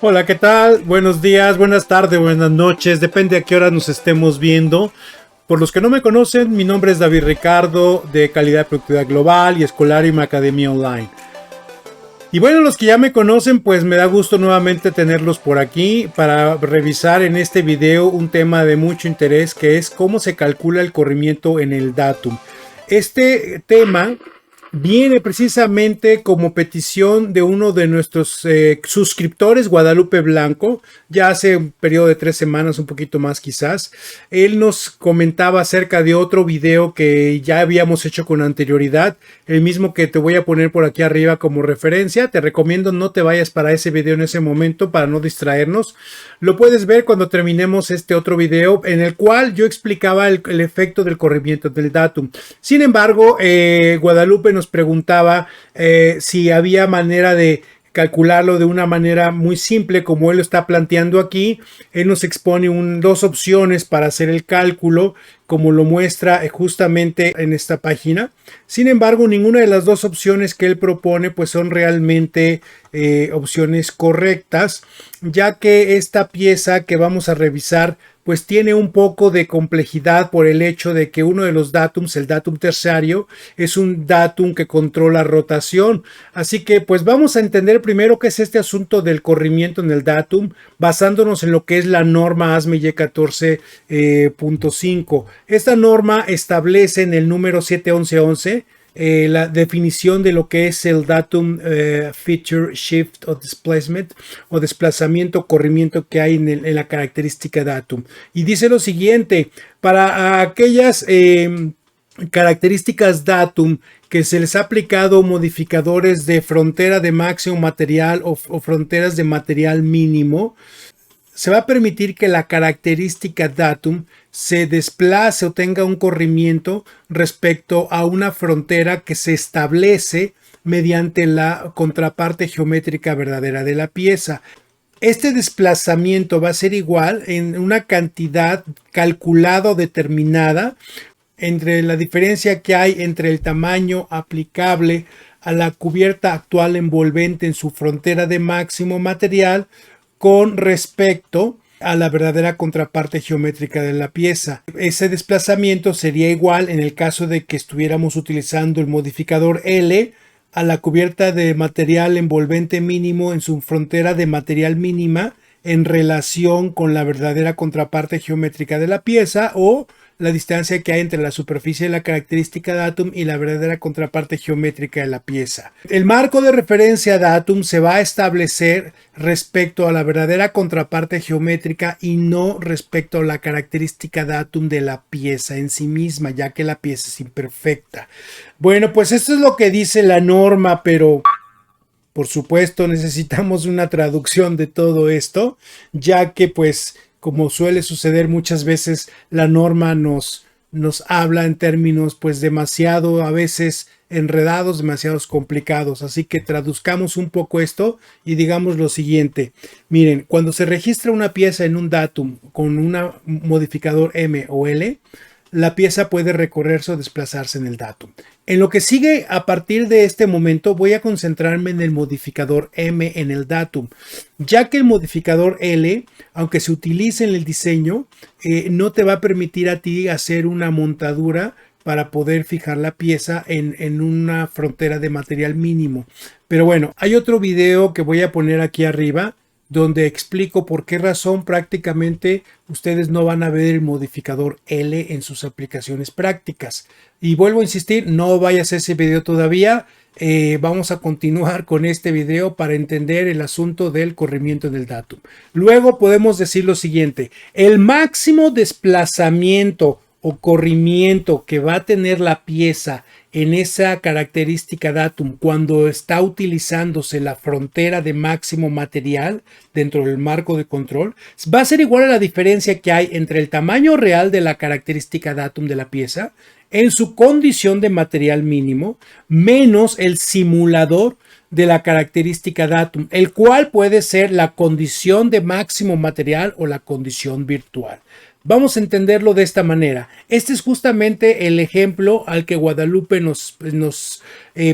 Hola, ¿qué tal? Buenos días, buenas tardes, buenas noches, depende a qué hora nos estemos viendo. Por los que no me conocen, mi nombre es David Ricardo de Calidad y Productividad Global y Escolarium Academia Online. Y bueno, los que ya me conocen, pues me da gusto nuevamente tenerlos por aquí para revisar en este video un tema de mucho interés, que es cómo se calcula el corrimiento en el datum. Este tema viene precisamente como petición de uno de nuestros suscriptores, Guadalupe Blanco, ya hace un periodo de 3 semanas, un poquito más quizás. Él nos comentaba acerca de otro video que ya habíamos hecho con anterioridad, el mismo que te voy a poner por aquí arriba como referencia. Te recomiendo no te vayas para ese video en ese momento para no distraernos. Lo puedes ver cuando terminemos este otro video en el cual yo explicaba el efecto del corrimiento del datum. Sin embargo, Guadalupe nos preguntaba si había manera de calcularlo de una manera muy simple como él lo está planteando aquí. Él nos expone dos opciones para hacer el cálculo, como lo muestra justamente en esta página. Sin embargo, ninguna de las dos opciones que él propone pues son realmente opciones correctas, ya que esta pieza que vamos a revisar pues tiene un poco de complejidad por el hecho de que uno de los datums, el datum terciario, es un datum que controla rotación. Así que pues vamos a entender primero qué es este asunto del corrimiento en el datum, basándonos en lo que es la norma ASME Y14.5. Esta norma establece en el número 71111 la definición de lo que es el datum feature shift o displacement o desplazamiento, corrimiento que hay en la característica datum. Y dice lo siguiente: para aquellas características datum que se les ha aplicado modificadores de frontera de máximo material o fronteras de material mínimo, se va a permitir que la característica datum se desplace o tenga un corrimiento respecto a una frontera que se establece mediante la contraparte geométrica verdadera de la pieza. Este desplazamiento va a ser igual en una cantidad calculada o determinada entre la diferencia que hay entre el tamaño aplicable a la cubierta actual envolvente en su frontera de máximo material con respecto a la verdadera contraparte geométrica de la pieza. Ese desplazamiento sería igual en el caso de que estuviéramos utilizando el modificador L a la cubierta de material envolvente mínimo en su frontera de material mínima en relación con la verdadera contraparte geométrica de la pieza, o la distancia que hay entre la superficie de la característica datum y la verdadera contraparte geométrica de la pieza. El marco de referencia datum se va a establecer respecto a la verdadera contraparte geométrica y no respecto a la característica datum de la pieza en sí misma, ya que la pieza es imperfecta. Bueno, pues esto es lo que dice la norma, pero por supuesto necesitamos una traducción de todo esto, ya que pues como suele suceder muchas veces, la norma nos habla en términos pues demasiado a veces enredados, demasiado complicados. Así que traduzcamos un poco esto y digamos lo siguiente. Miren, cuando se registra una pieza en un datum con un modificador M o L, la pieza puede recorrerse o desplazarse en el datum. En lo que sigue a partir de este momento voy a concentrarme en el modificador M en el datum, ya que el modificador L, aunque se utilice en el diseño, no te va a permitir a ti hacer una montadura para poder fijar la pieza en una frontera de material mínimo. Pero bueno, hay otro video que voy a poner aquí arriba donde explico por qué razón prácticamente ustedes no van a ver el modificador L en sus aplicaciones prácticas. Y vuelvo a insistir, no vayas a ese video todavía. Vamos a continuar con este video para entender el asunto del corrimiento del datum. Luego podemos decir lo siguiente: el máximo desplazamiento o corrimiento que va a tener la pieza en esa característica datum cuando está utilizándose la frontera de máximo material dentro del marco de control va a ser igual a la diferencia que hay entre el tamaño real de la característica datum de la pieza en su condición de material mínimo menos el simulador de la característica datum, el cual puede ser la condición de máximo material o la condición virtual. Vamos a entenderlo de esta manera. Este es justamente el ejemplo al que Guadalupe nos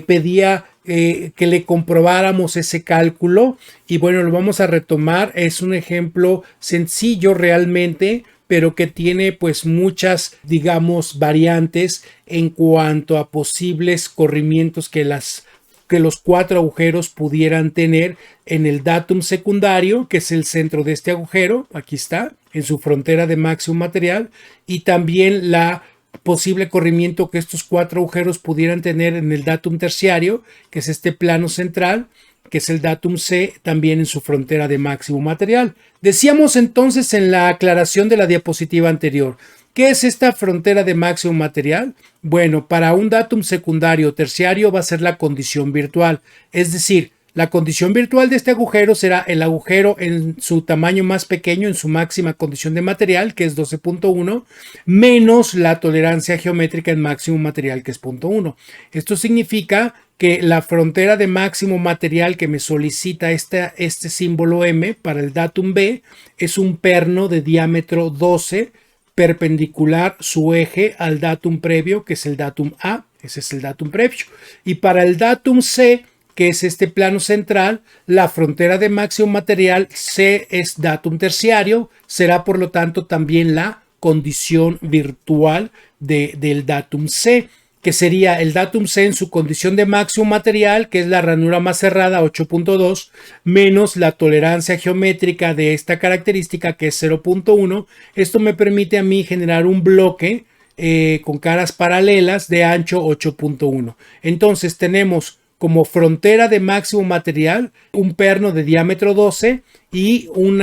pedía que le comprobáramos ese cálculo. Y bueno, lo vamos a retomar. Es un ejemplo sencillo realmente, pero que tiene pues muchas, digamos, variantes en cuanto a posibles corrimientos que los 4 agujeros pudieran tener en el datum secundario, que es el centro de este agujero. Aquí está, en su frontera de máximo material, y también la posible corrimiento que estos 4 agujeros pudieran tener en el datum terciario, que es este plano central, que es el datum C, también en su frontera de máximo material. Decíamos entonces en la aclaración de la diapositiva anterior, ¿qué es esta frontera de máximo material? Bueno, para un datum secundario o terciario va a ser la condición virtual, es decir, la condición virtual de este agujero será el agujero en su tamaño más pequeño, en su máxima condición de material, que es 12.1, menos la tolerancia geométrica en máximo material, que es 0.1. Esto significa que la frontera de máximo material que me solicita este símbolo M para el datum B es un perno de diámetro 12 perpendicular su eje al datum previo, que es el datum A. Ese es el datum previo. Y para el datum C, que es este plano central, la frontera de máximo material C es datum terciario, será por lo tanto también la condición virtual del datum C, que sería el datum C en su condición de máximo material, que es la ranura más cerrada 8.2, menos la tolerancia geométrica de esta característica, que es 0.1. Esto me permite a mí generar un bloque con caras paralelas de ancho 8.1. Entonces tenemos como frontera de máximo material un perno de diámetro 12 y un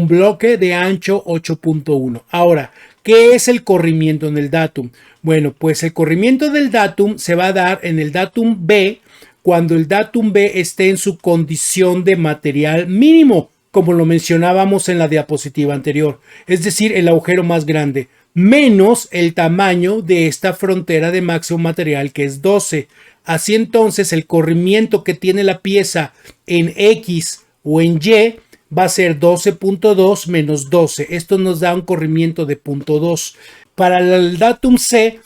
bloque de ancho 8.1. Ahora, ¿qué es el corrimiento en el datum? Bueno, pues el corrimiento del datum se va a dar en el datum B cuando el datum B esté en su condición de material mínimo, como lo mencionábamos en la diapositiva anterior, es decir, el agujero más grande, menos el tamaño de esta frontera de máximo material, que es 12. Así entonces el corrimiento que tiene la pieza en X o en Y va a ser 12.2 menos 12. Esto nos da un corrimiento de 0.2. Para el datum C,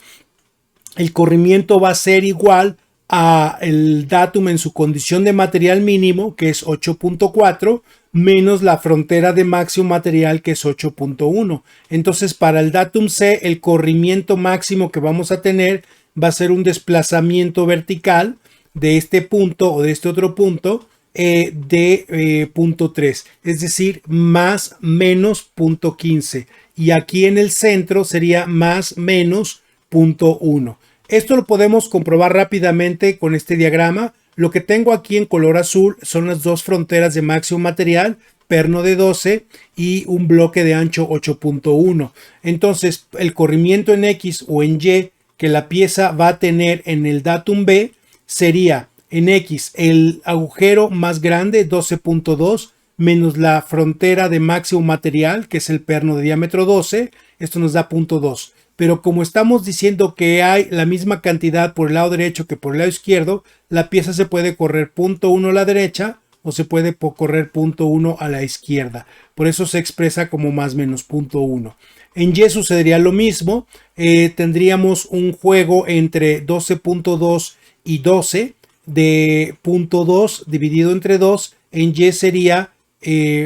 el corrimiento va a ser igual a el datum en su condición de material mínimo, que es 8.4, menos la frontera de máximo material, que es 8.1. Entonces, para el datum C, el corrimiento máximo que vamos a tener va a ser un desplazamiento vertical de este punto o de este otro punto de 0.3, es decir, más menos 0.15. Y aquí en el centro sería más menos 0.1. Esto lo podemos comprobar rápidamente con este diagrama. Lo que tengo aquí en color azul son las dos fronteras de máximo material, perno de 12 y un bloque de ancho 8.1. Entonces, el corrimiento en X o en Y que la pieza va a tener en el datum B sería en X el agujero más grande 12.2 menos la frontera de máximo material, que es el perno de diámetro 12. Esto nos da 0.2. Pero como estamos diciendo que hay la misma cantidad por el lado derecho que por el lado izquierdo, la pieza se puede correr 0.1 a la derecha o se puede correr 0.1 a la izquierda. Por eso se expresa como más menos 0.1. En Y sucedería lo mismo. Tendríamos un juego entre 12.2 y 12 de 0.2 dividido entre 2. En Y sería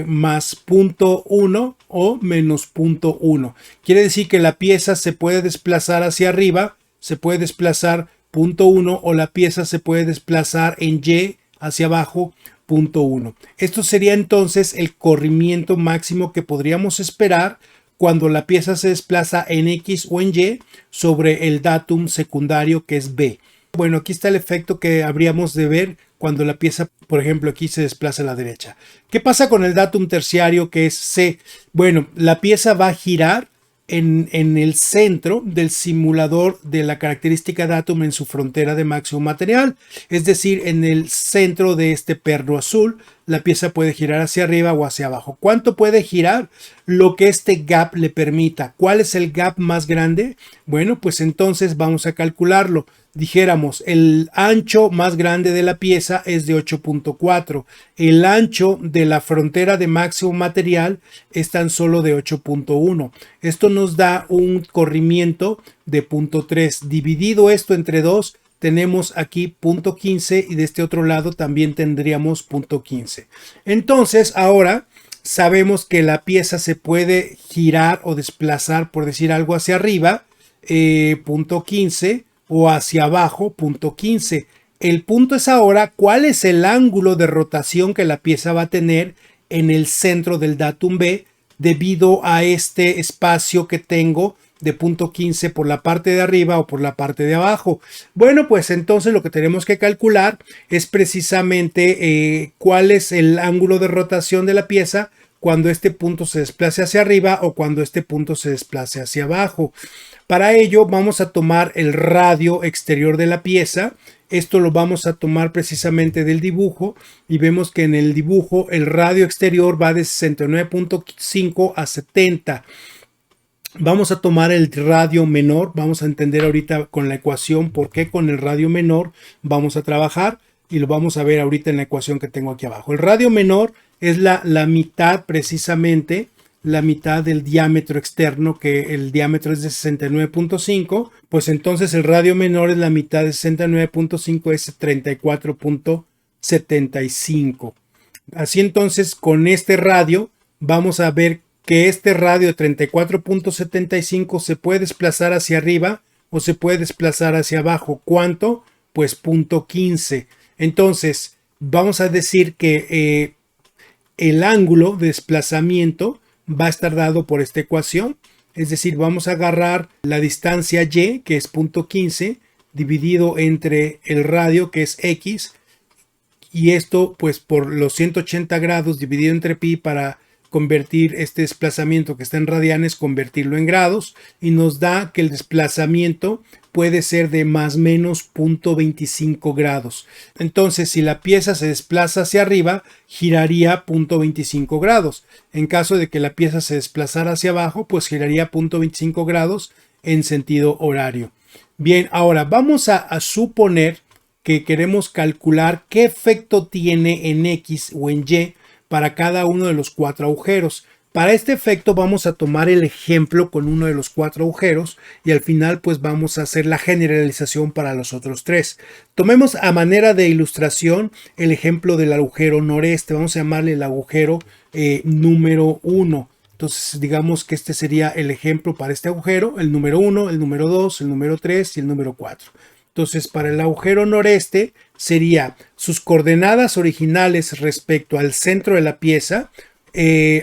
más 0.1 o menos 0.1. Quiere decir que la pieza se puede desplazar hacia arriba, se puede desplazar 0.1 o la pieza se puede desplazar en Y hacia abajo 0.1. Esto sería entonces el corrimiento máximo que podríamos esperar cuando la pieza se desplaza en X o en Y sobre el datum secundario, que es B. Bueno, aquí está el efecto que habríamos de ver cuando la pieza, por ejemplo, aquí se desplaza a la derecha. ¿Qué pasa con el datum terciario, que es C? Bueno, la pieza va a girar en el centro del simulador de la característica datum en su frontera de máximo material, es decir, en el centro de este perno azul. La pieza puede girar hacia arriba o hacia abajo. ¿Cuánto puede girar? Lo que este gap le permita. ¿Cuál es el gap más grande? Bueno, pues entonces vamos a calcularlo. Dijéramos, el ancho más grande de la pieza es de 8.4. El ancho de la frontera de máximo material es tan solo de 8.1. Esto nos da un corrimiento de 0.3. Dividido esto entre 2, tenemos aquí punto 15 y de este otro lado también tendríamos punto 15. Entonces ahora sabemos que la pieza se puede girar o desplazar, por decir algo, hacia arriba, punto 15, o hacia abajo, punto 15. El punto es ahora cuál es el ángulo de rotación que la pieza va a tener en el centro del datum B debido a este espacio que tengo de punto 15 por la parte de arriba o por la parte de abajo. Bueno, pues entonces lo que tenemos que calcular es precisamente cuál es el ángulo de rotación de la pieza cuando este punto se desplace hacia arriba o cuando este punto se desplace hacia abajo. Para ello vamos a tomar el radio exterior de la pieza. Esto lo vamos a tomar precisamente del dibujo y vemos que en el dibujo el radio exterior va de 69.5 a 70. Vamos a tomar el radio menor. Vamos a entender ahorita con la ecuación por qué con el radio menor vamos a trabajar y lo vamos a ver ahorita en la ecuación que tengo aquí abajo. El radio menor es la mitad, precisamente la mitad del diámetro externo, que el diámetro es de 69.5, pues entonces el radio menor es la mitad de 69.5, es 34.75. Así entonces con este radio vamos a ver que este radio de 34.75 se puede desplazar hacia arriba o se puede desplazar hacia abajo. ¿Cuánto? Pues punto 15. Entonces vamos a decir que el ángulo de desplazamiento va a estar dado por esta ecuación. Es decir, vamos a agarrar la distancia y, que es punto 15, dividido entre el radio, que es x, y esto pues por los 180 grados dividido entre pi para convertir este desplazamiento que está en radianes, convertirlo en grados, y nos da que el desplazamiento puede ser de más o menos 0.25 grados. Entonces, si la pieza se desplaza hacia arriba, giraría 0.25 grados. En caso de que la pieza se desplazara hacia abajo, pues giraría 0.25 grados en sentido horario. Bien, ahora vamos a suponer que queremos calcular qué efecto tiene en X o en Y para cada uno de los 4 agujeros. Para este efecto vamos a tomar el ejemplo con uno de los 4 agujeros y al final pues vamos a hacer la generalización para los otros 3. Tomemos a manera de ilustración el ejemplo del agujero noreste. Vamos a llamarle el agujero número 1. Entonces digamos que este sería el ejemplo para este agujero, el número 1, el número 2, el número 3 y el número 4. Entonces, para el agujero noreste sería sus coordenadas originales respecto al centro de la pieza.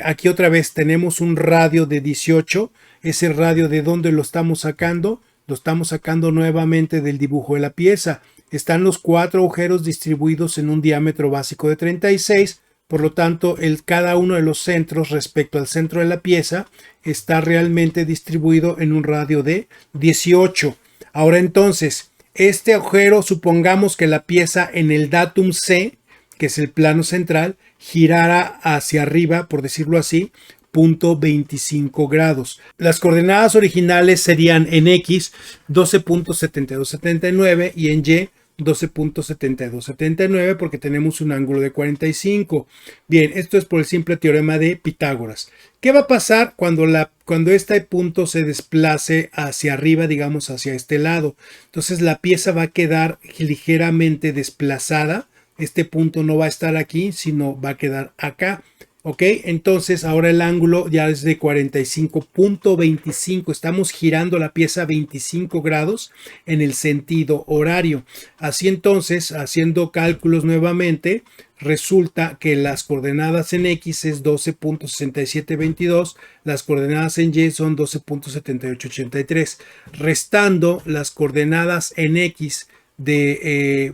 Aquí otra vez tenemos un radio de 18. Ese radio, ¿de dónde lo estamos sacando? Lo estamos sacando nuevamente del dibujo de la pieza. Están los 4 agujeros distribuidos en un diámetro básico de 36. Por lo tanto, cada uno de los centros respecto al centro de la pieza está realmente distribuido en un radio de 18. Ahora entonces, este agujero, supongamos que la pieza en el datum C, que es el plano central, girara hacia arriba, por decirlo así, 0.25 grados. Las coordenadas originales serían en X 12.7279 y en Y 12.7279 porque tenemos un ángulo de 45. Bien, esto es por el simple teorema de Pitágoras. ¿Qué va a pasar cuando este punto se desplace hacia arriba, digamos hacia este lado? Entonces la pieza va a quedar ligeramente desplazada. Este punto no va a estar aquí, sino va a quedar acá. Ok, entonces ahora el ángulo ya es de 45.25. Estamos girando la pieza 25 grados en el sentido horario. Así entonces, haciendo cálculos nuevamente, resulta que las coordenadas en X es 12.6722, las coordenadas en Y son 12.7883. Restando las coordenadas en X de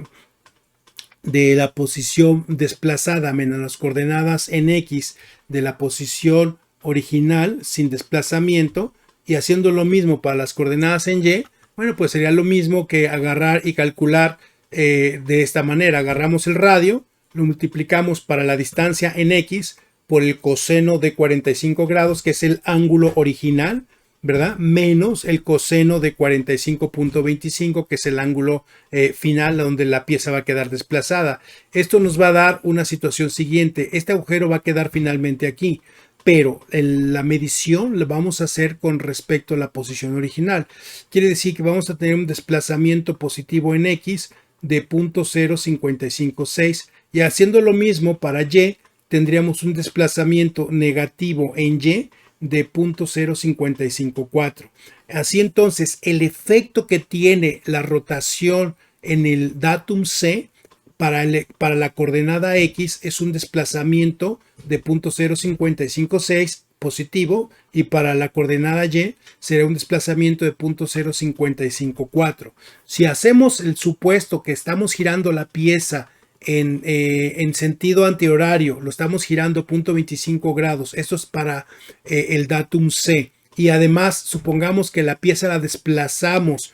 la posición desplazada menos las coordenadas en X de la posición original sin desplazamiento y haciendo lo mismo para las coordenadas en Y, bueno, pues sería lo mismo que agarrar y calcular de esta manera. Agarramos el radio, lo multiplicamos para la distancia en X por el coseno de 45 grados, que es el ángulo original, ¿verdad? Menos el coseno de 45.25, que es el ángulo final donde la pieza va a quedar desplazada. Esto nos va a dar una situación siguiente. Este agujero va a quedar finalmente aquí. pero la medición la vamos a hacer con respecto a la posición original. Quiere decir que vamos a tener un desplazamiento positivo en X de 0.0556 y haciendo lo mismo para Y tendríamos un desplazamiento negativo en Y de 0.0554. Así entonces el efecto que tiene la rotación en el datum C para la coordenada X es un desplazamiento de 0.0556 positivo y para la coordenada Y será un desplazamiento de 0.0554. Si hacemos el supuesto que estamos girando la pieza en sentido antihorario, lo estamos girando 0.25 grados, esto es para el datum C, y además supongamos que la pieza la desplazamos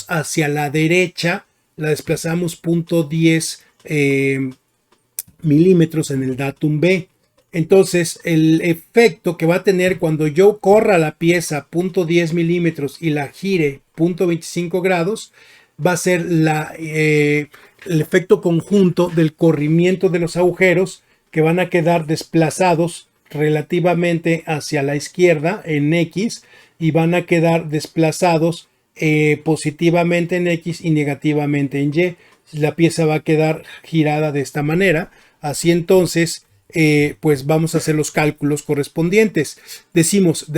hacia la derecha, la desplazamos 0.10 milímetros en el datum B. Entonces el efecto que va a tener cuando yo corra la pieza 0.10 milímetros y la gire 0.25 grados va a ser el efecto conjunto del corrimiento de los agujeros que van a quedar desplazados relativamente hacia la izquierda en X y van a quedar desplazados positivamente en X y negativamente en Y. La pieza va a quedar girada de esta manera. Así entonces, pues vamos a hacer los cálculos correspondientes.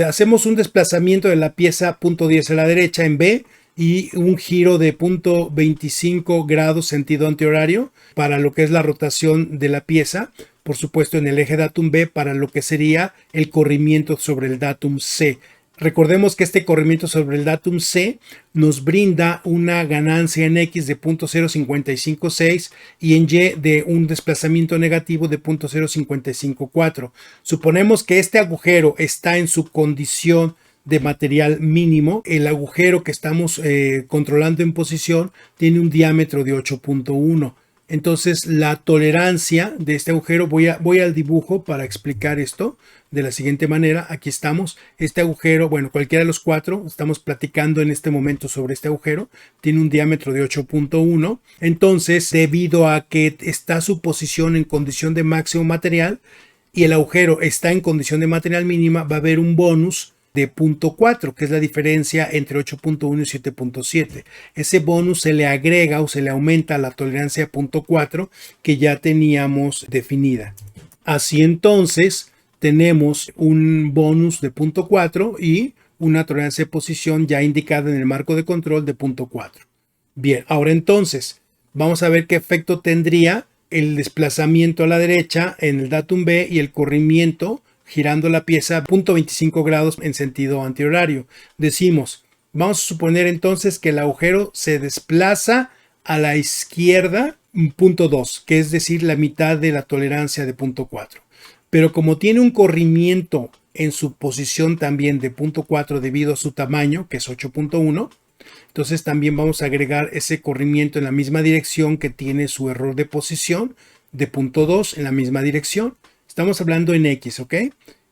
Hacemos un desplazamiento de la pieza 0.10 a la derecha en B y un giro de 0.25 grados sentido antihorario para lo que es la rotación de la pieza, por supuesto en el eje datum B para lo que sería el corrimiento sobre el datum C. Recordemos que este corrimiento sobre el datum C nos brinda una ganancia en X de 0.0556 y en Y de un desplazamiento negativo de 0.0554. Suponemos que este agujero está en su condición de material mínimo. El agujero que estamos controlando en posición tiene un diámetro de 8.1. Entonces la tolerancia de este agujero, voy al dibujo para explicar esto de la siguiente manera. Aquí estamos, este agujero, bueno, cualquiera de los cuatro, estamos platicando en este momento sobre este agujero, tiene un diámetro de 8.1. Entonces, debido a que está su posición en condición de máximo material y el agujero está en condición de material mínima, va a haber un bonus de 0.4, que es la diferencia entre 8.1 y 7.7. Ese bonus se le agrega o se le aumenta a la tolerancia de 0.4 que ya teníamos definida. Así entonces tenemos un bonus de 0.4 y una tolerancia de posición ya indicada en el marco de control de 0.4. Bien, ahora entonces vamos a ver qué efecto tendría el desplazamiento a la derecha en el datum B y el corrimiento girando la pieza 0.25 grados en sentido antihorario. Vamos a suponer entonces que el agujero se desplaza a la izquierda 0.2, que es decir, la mitad de la tolerancia de 0.4. Pero como tiene un corrimiento en su posición también de 0.4 debido a su tamaño, que es 8.1, entonces también vamos a agregar ese corrimiento en la misma dirección que tiene su error de posición de 0.2 en la misma dirección. Estamos hablando en X, ¿ok?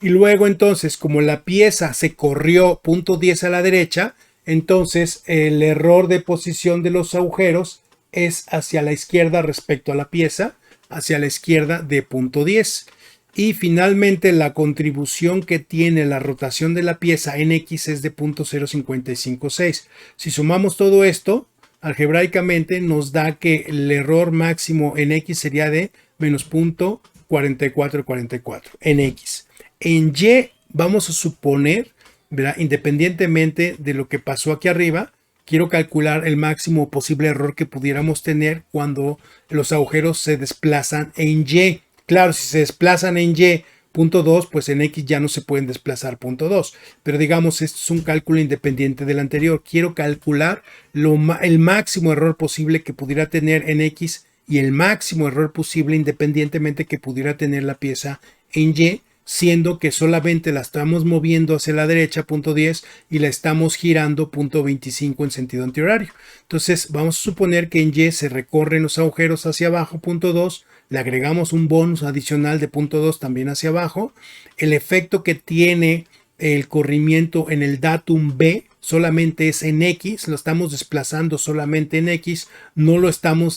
Y luego entonces, como la pieza se corrió 0.10 a la derecha, entonces el error de posición de los agujeros es hacia la izquierda respecto a la pieza, hacia la izquierda de 0.10. Y finalmente la contribución que tiene la rotación de la pieza en X es de 0.0556. Si sumamos todo esto, algebraicamente nos da que el error máximo en X sería de menos 0.4444 en X. En Y vamos a suponer, ¿verdad? Independientemente de lo que pasó aquí arriba, quiero calcular el máximo posible error que pudiéramos tener cuando los agujeros se desplazan en Y. Claro, si se desplazan en Y 0.2, pues en X ya no se pueden desplazar 0.2. Pero digamos, esto es un cálculo independiente del anterior. Quiero calcular el máximo error posible que pudiera tener en X y el máximo error posible independientemente que pudiera tener la pieza en Y, siendo que solamente la estamos moviendo hacia la derecha 0.10 y la estamos girando 0.25 en sentido antihorario. Entonces vamos a suponer que en Y se recorren los agujeros hacia abajo 0.2, le agregamos un bonus adicional de 0.2 también hacia abajo. El efecto que tiene el corrimiento en el datum B solamente es en X, lo estamos desplazando solamente en X,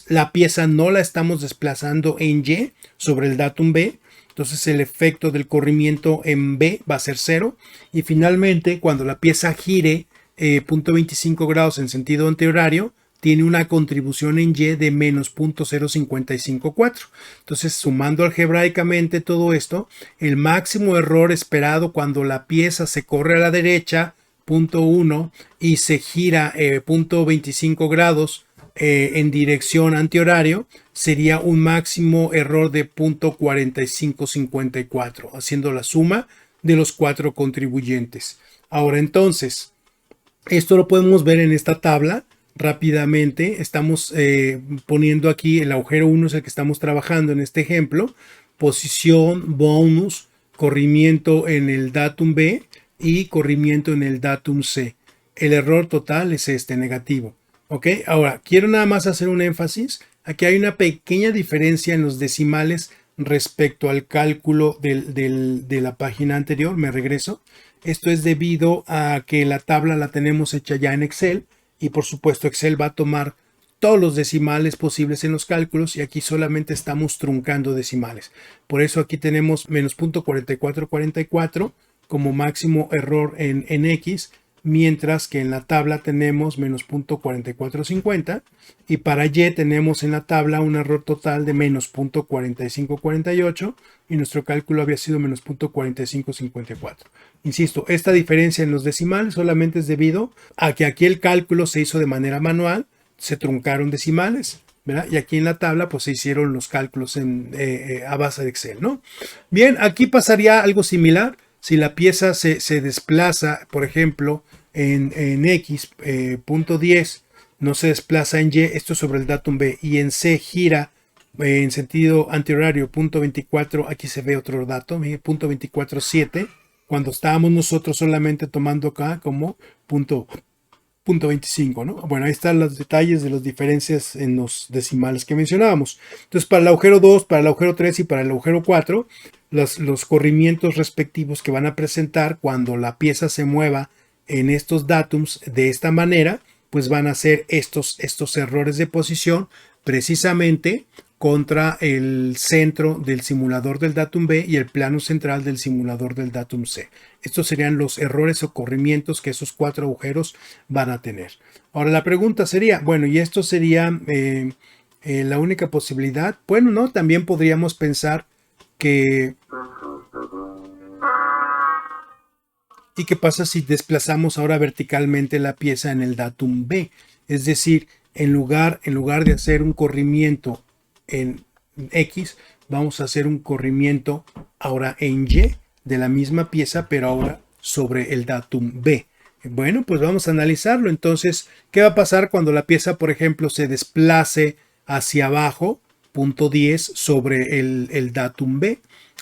la pieza no la estamos desplazando en Y sobre el datum B. Entonces el efecto del corrimiento en B va a ser 0. Y finalmente, cuando la pieza gire 0.25 grados en sentido antihorario, tiene una contribución en Y de menos 0.0554. Entonces, sumando algebraicamente todo esto, el máximo error esperado cuando la pieza se corre a la derecha, 0.1, y se gira 0.25 grados en dirección antihorario, sería un máximo error de 0.4554, haciendo la suma de los 4 contribuyentes. Ahora entonces, esto lo podemos ver en esta tabla rápidamente. Estamos poniendo aquí el agujero 1, es el que estamos trabajando en este ejemplo. Posición, bonus, corrimiento en el datum B y corrimiento en el datum C. El error total es este, negativo. ¿Ok? Ahora, quiero nada más hacer un énfasis. Aquí hay una pequeña diferencia en los decimales respecto al cálculo de la página anterior. Me regreso. Esto es debido a que la tabla la tenemos hecha ya en Excel y por supuesto Excel va a tomar todos los decimales posibles en los cálculos y aquí solamente estamos truncando decimales. Por eso aquí tenemos menos 0.4444 como máximo error en X, mientras que en la tabla tenemos menos 0.4450 y para Y tenemos en la tabla un error total de menos 0.4548 y nuestro cálculo había sido menos 0.4554. Insisto, esta diferencia en los decimales solamente es debido a que aquí el cálculo se hizo de manera manual, se truncaron decimales, ¿verdad? Y aquí en la tabla pues se hicieron los cálculos a base de Excel, ¿no? Bien, aquí pasaría algo similar. Si la pieza se desplaza, por ejemplo, en X, punto 10, no se desplaza en Y, esto es sobre el datum B, y en C gira en sentido antihorario, punto 24, aquí se ve otro dato, punto 24.7, cuando estábamos nosotros solamente tomando acá como punto 25, ¿no? Bueno, ahí están los detalles de las diferencias en los decimales que mencionábamos. Entonces, para el agujero 2, para el agujero 3 y para el agujero 4, los corrimientos respectivos que van a presentar cuando la pieza se mueva en estos datums de esta manera, pues van a ser estos errores de posición precisamente contra el centro del simulador del datum B y el plano central del simulador del datum C. Estos serían los errores o corrimientos que esos 4 agujeros van a tener. Ahora la pregunta sería, bueno, ¿y esto sería la única posibilidad? Bueno, no, también podríamos pensar que... ¿Y qué pasa si desplazamos ahora verticalmente la pieza en el datum B? Es decir, en lugar de hacer un corrimiento en X, vamos a hacer un corrimiento ahora en Y de la misma pieza, pero ahora sobre el datum B. Bueno, pues vamos a analizarlo. Entonces, ¿qué va a pasar cuando la pieza, por ejemplo, se desplace hacia abajo, punto 10, sobre el datum B?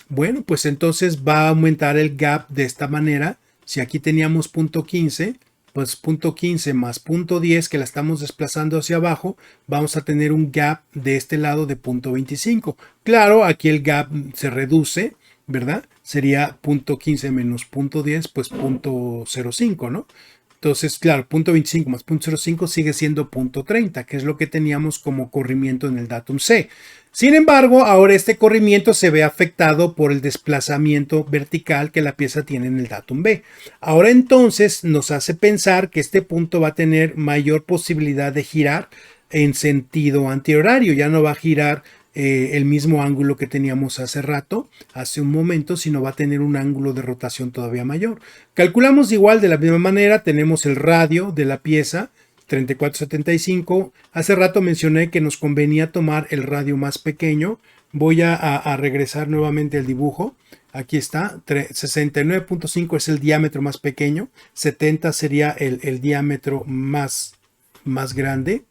Bueno, pues entonces va a aumentar el gap de esta manera. Si aquí teníamos punto 15, pues punto 15 más punto 10 que la estamos desplazando hacia abajo, vamos a tener un gap de este lado de punto 25. Claro, aquí el gap se reduce, ¿verdad? Sería punto 15 menos punto 10, pues punto 05, ¿no? Entonces, claro, punto 25 más punto 05 sigue siendo punto 30, que es lo que teníamos como corrimiento en el datum C. Sin embargo, ahora este corrimiento se ve afectado por el desplazamiento vertical que la pieza tiene en el datum B. Ahora entonces nos hace pensar que este punto va a tener mayor posibilidad de girar en sentido antihorario. Ya no va a girar el mismo ángulo que teníamos hace rato, hace un momento, sino va a tener un ángulo de rotación todavía mayor. Calculamos igual de la misma manera, tenemos el radio de la pieza, 3475. Hace rato mencioné que nos convenía tomar el radio más pequeño. Voy a regresar nuevamente al dibujo. Aquí está, 69.5 es el diámetro más pequeño, 70 sería el diámetro más grande.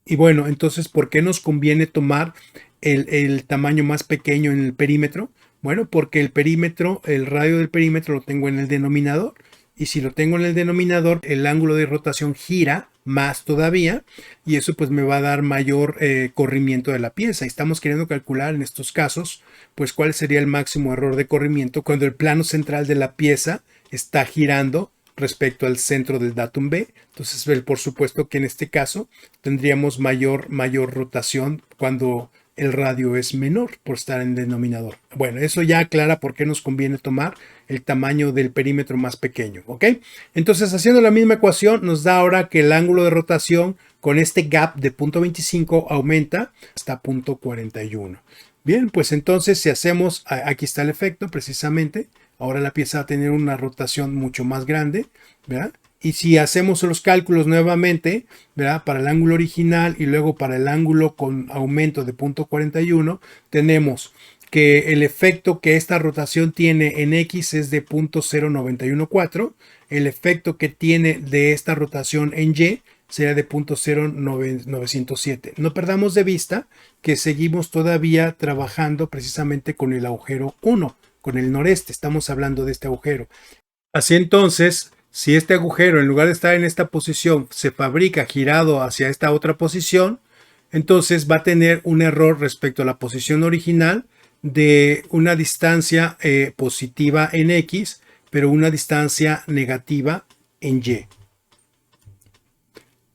Y bueno, entonces, ¿por qué nos conviene tomar el tamaño más pequeño en el perímetro? Bueno, porque el perímetro, el radio del perímetro lo tengo en el denominador. Y si lo tengo en el denominador, el ángulo de rotación gira más todavía y eso pues me va a dar mayor corrimiento de la pieza. Y estamos queriendo calcular en estos casos pues cuál sería el máximo error de corrimiento cuando el plano central de la pieza está girando respecto al centro del datum B. Entonces, por supuesto que en este caso tendríamos mayor rotación cuando el radio es menor por estar en denominador. Bueno, eso ya aclara por qué nos conviene tomar el tamaño del perímetro más pequeño, ¿ok? Entonces, haciendo la misma ecuación, nos da ahora que el ángulo de rotación con este gap de 0.25 aumenta hasta 0.41. Bien, pues entonces si hacemos, aquí está el efecto precisamente, ahora la pieza va a tener una rotación mucho más grande, ¿verdad? Y si hacemos los cálculos nuevamente, ¿verdad? Para el ángulo original y luego para el ángulo con aumento de 0.41, tenemos que el efecto que esta rotación tiene en X es de 0.0914, el efecto que tiene de esta rotación en Y sería de 0.0907. No perdamos de vista que seguimos todavía trabajando precisamente con el agujero 1, con el noreste, estamos hablando de este agujero. Así entonces, si este agujero en lugar de estar en esta posición se fabrica girado hacia esta otra posición, entonces va a tener un error respecto a la posición original de una distancia positiva en X, pero una distancia negativa en Y.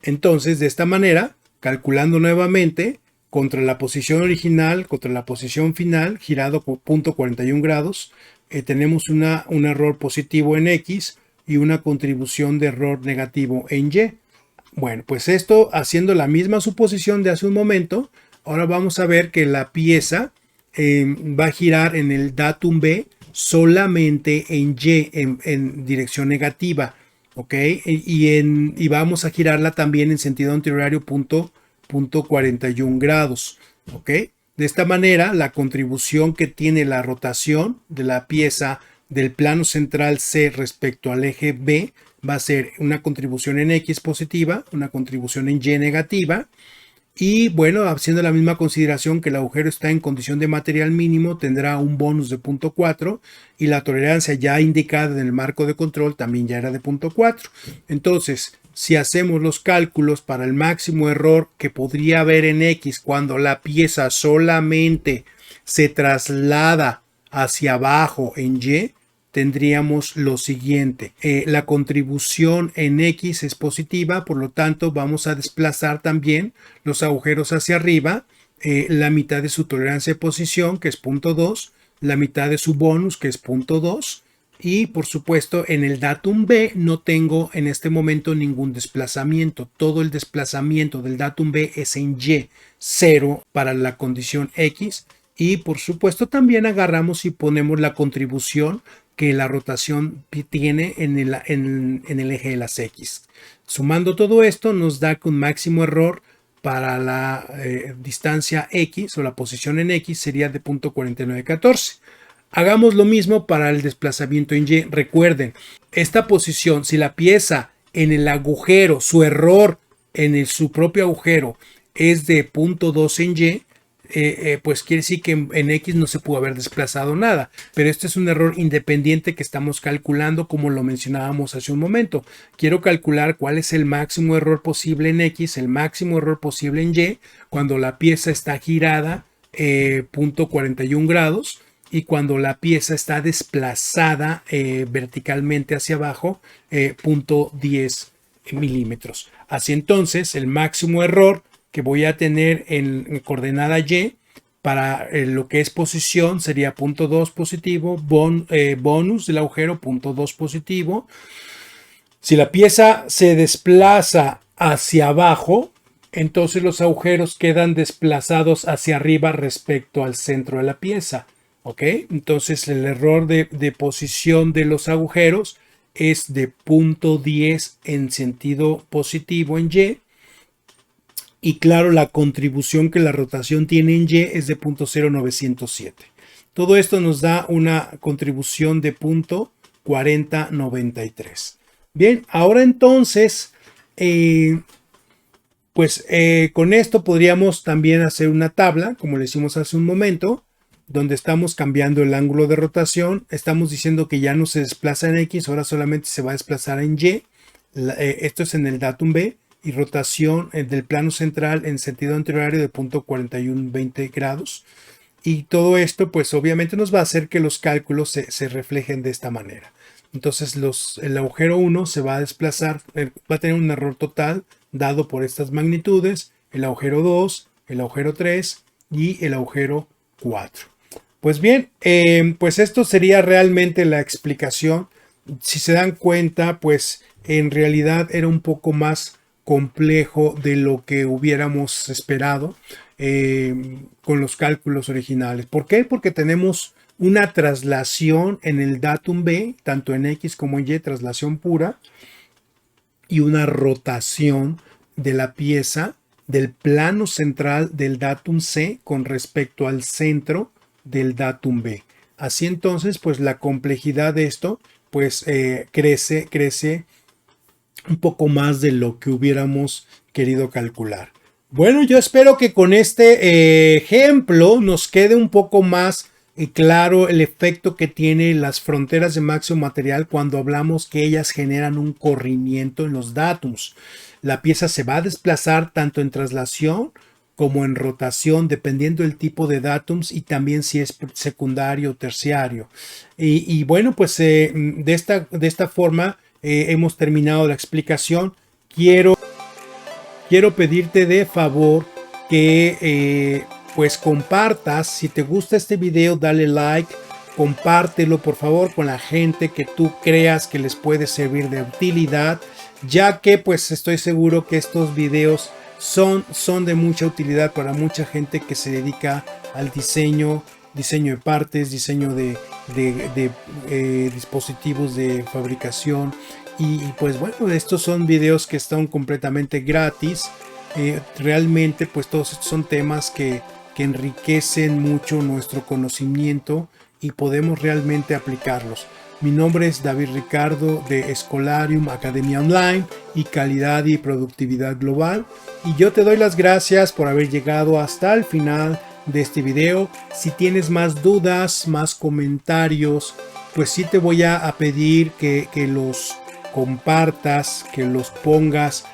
Entonces, de esta manera, calculando nuevamente contra la posición original, contra la posición final, girado por 0.41 grados, tenemos un error positivo en X y una contribución de error negativo en Y. Bueno, pues esto haciendo la misma suposición de hace un momento, ahora vamos a ver que la pieza va a girar en el datum B solamente en Y, en dirección negativa. ¿Ok? Y vamos a girarla también en sentido antihorario 0.41 grados. ¿Ok? De esta manera, la contribución que tiene la rotación de la pieza del plano central C respecto al eje B va a ser una contribución en X positiva, una contribución en Y negativa. Y bueno, haciendo la misma consideración que el agujero está en condición de material mínimo, tendrá un bonus de 0.4 y la tolerancia ya indicada en el marco de control también ya era de 0.4. Entonces, si hacemos los cálculos para el máximo error que podría haber en X cuando la pieza solamente se traslada hacia abajo en Y, tendríamos lo siguiente. La contribución en X es positiva, por lo tanto vamos a desplazar también los agujeros hacia arriba, la mitad de su tolerancia de posición, que es 0.2, la mitad de su bonus, que es 0.2, y por supuesto en el datum B no tengo en este momento ningún desplazamiento. Todo el desplazamiento del datum B es en Y, 0 para la condición X. Y por supuesto también agarramos y ponemos la contribución que la rotación tiene en el eje de las X. Sumando todo esto nos da que un máximo error para la distancia X o la posición en X sería de 0.4914. Hagamos lo mismo para el desplazamiento en Y. Recuerden, esta posición, si la pieza en el agujero, su error en su propio agujero es de 0.2 en Y, pues quiere decir que en X no se pudo haber desplazado nada, pero este es un error independiente que estamos calculando como lo mencionábamos hace un momento. Quiero calcular cuál es el máximo error posible en X, el máximo error posible en Y, cuando la pieza está girada 0.41 grados y cuando la pieza está desplazada verticalmente hacia abajo 0.10 milímetros. Así entonces el máximo error que voy a tener en coordenada Y para lo que es posición sería 0.2 positivo, bonus del agujero 0.2 positivo. Si la pieza se desplaza hacia abajo, entonces los agujeros quedan desplazados hacia arriba respecto al centro de la pieza. ¿Ok? Entonces el error de posición de los agujeros es de 0.10 en sentido positivo en Y. Y claro, la contribución que la rotación tiene en Y es de 0.0907. Todo esto nos da una contribución de 0.4093. Bien, ahora entonces, con esto podríamos también hacer una tabla, como le hicimos hace un momento, donde estamos cambiando el ángulo de rotación. Estamos diciendo que ya no se desplaza en X, ahora solamente se va a desplazar en Y. Esto es en el datum B. Y rotación del plano central en sentido antihorario de 0.4120 grados. Y todo esto, pues obviamente nos va a hacer que los cálculos se reflejen de esta manera. Entonces el agujero 1 se va a desplazar, va a tener un error total dado por estas magnitudes. El agujero 2, el agujero 3 y el agujero 4. Pues bien, pues esto sería realmente la explicación. Si se dan cuenta, pues en realidad era un poco más complejo de lo que hubiéramos esperado con los cálculos originales. ¿Por qué? Porque tenemos una traslación en el datum B, tanto en X como en Y, traslación pura, y una rotación de la pieza del plano central del datum C con respecto al centro del datum B. Así entonces, pues la complejidad de esto, pues crece un poco más de lo que hubiéramos querido calcular. Bueno, yo espero que con este ejemplo nos quede un poco más claro el efecto que tienen las fronteras de máximo material cuando hablamos que ellas generan un corrimiento en los datums. La pieza se va a desplazar tanto en traslación como en rotación, dependiendo del tipo de datums y también si es secundario o terciario. Y bueno, pues de esta forma hemos terminado la explicación. Quiero pedirte de favor que pues compartas. Si te gusta este video, dale like, compártelo por favor con la gente que tú creas que les puede servir de utilidad, ya que pues estoy seguro que estos videos son de mucha utilidad para mucha gente que se dedica al diseño de partes, diseño de dispositivos de fabricación. Y pues bueno, estos son videos que están completamente gratis. Realmente pues todos estos son temas que enriquecen mucho nuestro conocimiento y podemos realmente aplicarlos. Mi nombre es David Ricardo de Escolarium Academia Online y Calidad y Productividad Global, y yo te doy las gracias por haber llegado hasta el final de este video. Si tienes más dudas, más comentarios, pues sí te voy a pedir que los compartas, que los pongas,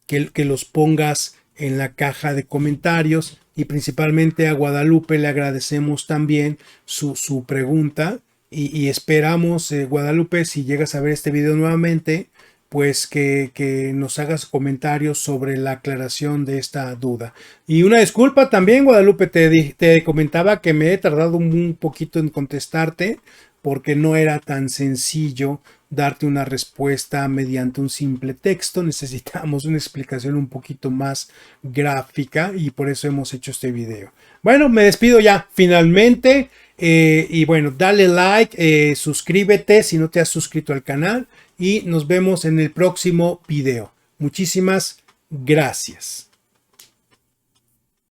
que los pongas en la caja de comentarios. Y principalmente a Guadalupe le agradecemos también su pregunta y esperamos, Guadalupe, si llegas a ver este video nuevamente, pues que nos hagas comentarios sobre la aclaración de esta duda. Y una disculpa también, Guadalupe, te comentaba que me he tardado un poquito en contestarte porque no era tan sencillo darte una respuesta mediante un simple texto. Necesitamos una explicación un poquito más gráfica y por eso hemos hecho este video. Bueno, me despido ya finalmente y bueno, dale like, suscríbete si no te has suscrito al canal y nos vemos en el próximo video. Muchísimas gracias.